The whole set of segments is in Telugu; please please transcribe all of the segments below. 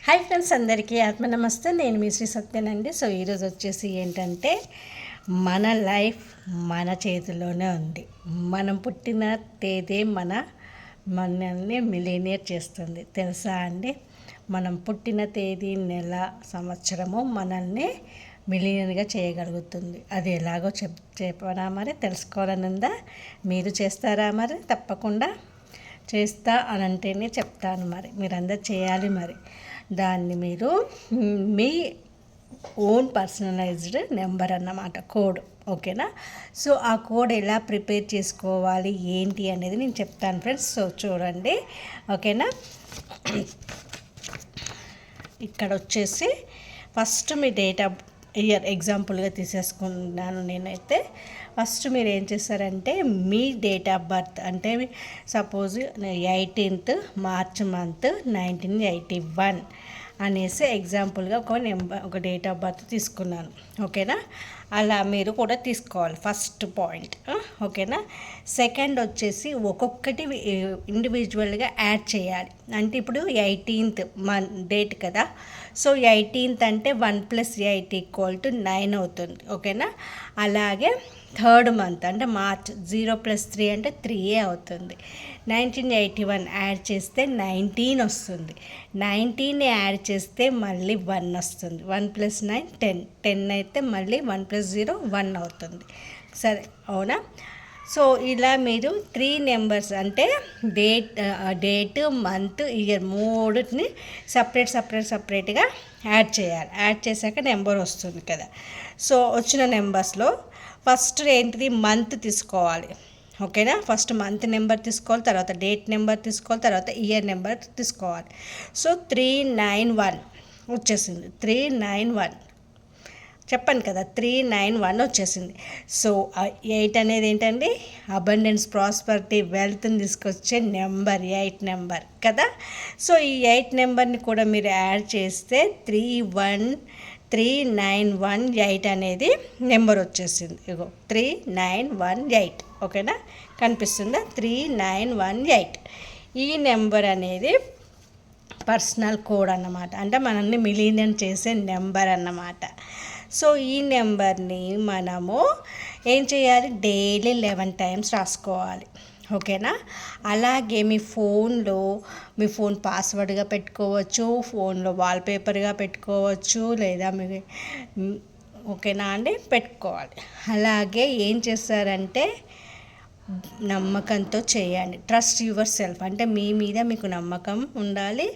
హాయ్ ఫ్రెండ్స్, అందరికీ ఆత్మ నమస్తే. నేను మీ శ్రీ సత్యనండి. సో ఈరోజు వచ్చేసి ఏంటంటే మన లైఫ్ మన చేతిలోనే ఉంది. మనం పుట్టిన తేదీ మనల్ని మిలీనియర్ చేస్తుంది, తెలుసా అండి? మనం పుట్టిన తేదీ, నెల, సంవత్సరము మనల్ని మిలీనియర్గా చేయగలుగుతుంది. అది ఎలాగో చెప్పనా మరి? తెలుసుకోవాలని ఉందా? మీరు చేస్తారా మరి? తప్పకుండా చేస్తా అని అంటేనే చెప్తాను. మరి మీరందరూ చేయాలి. మరి దాన్ని మీరు మీ ఓన్ పర్సనలైజ్డ్ నెంబర్ అన్నమాట, కోడ్. ఓకేనా? సో ఆ కోడ్ ఎలా ప్రిపేర్ చేసుకోవాలి ఏంటి అనేది నేను చెప్తాను ఫ్రెండ్స్. సో చూడండి, ఓకేనా? ఇక్కడ వచ్చేసి first me date of year ఎగ్జాంపుల్గా తీసేసుకున్నాను నేనైతే. ఫస్ట్ మీరు ఏం చేస్తారంటే మీ డేట్ ఆఫ్ బర్త్, అంటే సపోజ్ 18th March మంత్ 1981 అనేసి ఎగ్జాంపుల్గా ఒక డేట్ ఆఫ్ బర్త్ తీసుకున్నాను. ఓకేనా? అలా మీరు కూడా తీసుకోవాలి, ఫస్ట్ పాయింట్. ఓకేనా? సెకండ్ వచ్చేసి ఒక్కొక్కటి ఇండివిజువల్గా యాడ్ చేయాలి. అంటే ఇప్పుడు 18th డేట్ కదా, సో 18th అంటే 1 + 8 = 9 అవుతుంది. ఓకేనా? అలాగే థర్డ్ మంత్ అంటే మార్చ్, 0 + 3 అంటే 3 అవుతుంది. 1981 యాడ్ చేస్తే 19 వస్తుంది. 19 యాడ్ చేస్తే మళ్ళీ 1 వస్తుంది. 1 + 9 10, 10 అయితే మళ్ళీ 1 + 0 1 అవుతుంది. సరే, అవునా? సో ఇలా మీరు 3 నెంబర్స్ అంటే డేట్, మంత్, ఇయర్ మూడుని సపరేట్గా యాడ్ చేయాలి. యాడ్ చేశాక నెంబర్ వస్తుంది కదా. సో వచ్చిన నెంబర్స్లో ఫస్ట్ ఏంటిది, మంత్ తీసుకోవాలి. ఓకేనా? ఫస్ట్ మంత్ నెంబర్ తీసుకోవాలి, తర్వాత డేట్ నెంబర్ తీసుకోవాలి, తర్వాత ఇయర్ నెంబర్ తీసుకోవాలి. సో 391 వచ్చేసింది. 391 చెప్పాను కదా, 391 వచ్చేసింది. సో 8 అనేది ఏంటండి, అబండెన్స్, ప్రాస్పరిటీ, వెల్త్ని తీసుకొచ్చే నెంబర్, 8 నెంబర్ కదా. సో ఈ 8 నెంబర్ని కూడా మీరు యాడ్ చేస్తే 39138 అనేది నెంబర్ వచ్చేసింది. ఇగో 3918. ఓకేనా? కనిపిస్తుందా? 3918. ఈ నెంబర్ అనేది పర్సనల్ కోడ్ అన్నమాట, అంటే మనల్ని మిలీనియర్ చేసే నెంబర్ అన్నమాట. సో ఈ నెంబర్ని మనము ఏం చేయాలి, డైలీ 11 times రాసుకోవాలి. ఓకేనా? అలాగే మీ ఫోన్ పాస్వర్డ్గా పెట్టుకోవచ్చు, ఫోన్లో వాల్పేపర్గా పెట్టుకోవచ్చు, లేదా ఓకేనా అండి, పెట్టుకోవాలి. అలాగే ఏం చేస్తారంటే నమ్మకంతో చేయండి. ట్రస్ట్ యువర్ సెల్ఫ్, అంటే మీ మీద మీకు నమ్మకం ఉండాలి.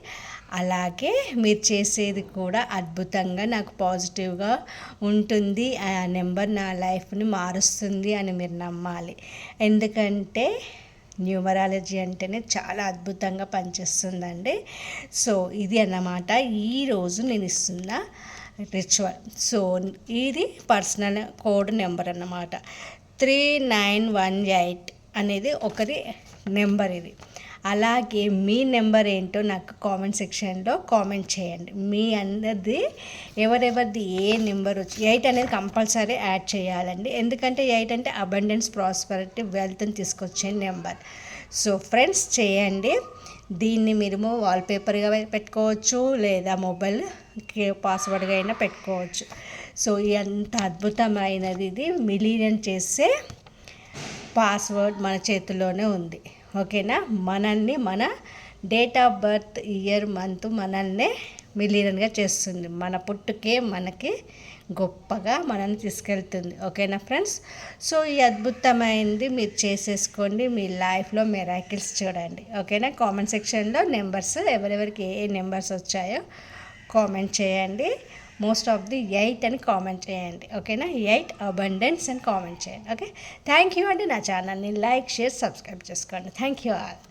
అలాగే మీరు చేసేది కూడా అద్భుతంగా, నాకు పాజిటివ్గా ఉంటుంది, ఆ నెంబర్ నా లైఫ్ని మారుస్తుంది అని మీరు నమ్మాలి. ఎందుకంటే న్యూమరాలజీ అంటేనే చాలా అద్భుతంగా పనిచేస్తుందండి. సో ఇది అన్నమాట ఈరోజు నేను ఇస్తున్న రిచువల్. సో ఇది పర్సనల్ కోడ్ నెంబర్ అన్నమాట. 3918 అనేది ఒకరి నెంబర్ ఇది. అలాగే మీ నెంబర్ ఏంటో నాకు కామెంట్ సెక్షన్లో కామెంట్ చేయండి. మీ అందరిది ఎవరెవరిది ఏ నెంబర్ వచ్చి 8 అనేది కంపల్సరీ యాడ్ చేయాలండి. ఎందుకంటే 8 అంటే అబండెన్స్, ప్రాస్పరిటీ, వెల్త్ని తీసుకొచ్చే నెంబర్. సో ఫ్రెండ్స్, చేయండి. దీన్ని మీరు వాల్పేపర్గా పెట్టుకోవచ్చు, లేదా మొబైల్ పాస్వర్డ్గా అయినా పెట్టుకోవచ్చు. సో ఎంత అద్భుతమైనది ఇది, మిలీనియర్ చేసే పాస్వర్డ్ మన చేతిలోనే ఉంది. ఓకేనా? మనల్ని మన date of birth, year, month మనల్ని మిలీనియర్గా చేస్తుంది. మన పుట్టుకే మనకి గొప్పగా మనల్ని తీసుకెళ్తుంది. ఓకేనా ఫ్రెండ్స్? సో ఈ అద్భుతమైనది మీరు చేసేసుకోండి, మీ లైఫ్లో మిరాకిల్స్ చూడండి. ఓకేనా? కామెంట్ సెక్షన్లో నెంబర్స్ ఎవరెవరికి ఏ నెంబర్స్ వచ్చాయో కామెంట్ చేయండి. మోస్ట్ ఆఫ్ ది 8 అని కామెంట్ చేయండి. ఓకేనా? 8 అబండెన్స్ అని కామెంట్ చేయండి. ఓకే, థ్యాంక్ యూ అండి. నా ఛానల్ని లైక్, షేర్, సబ్స్క్రైబ్ చేసుకోండి. Thank you all.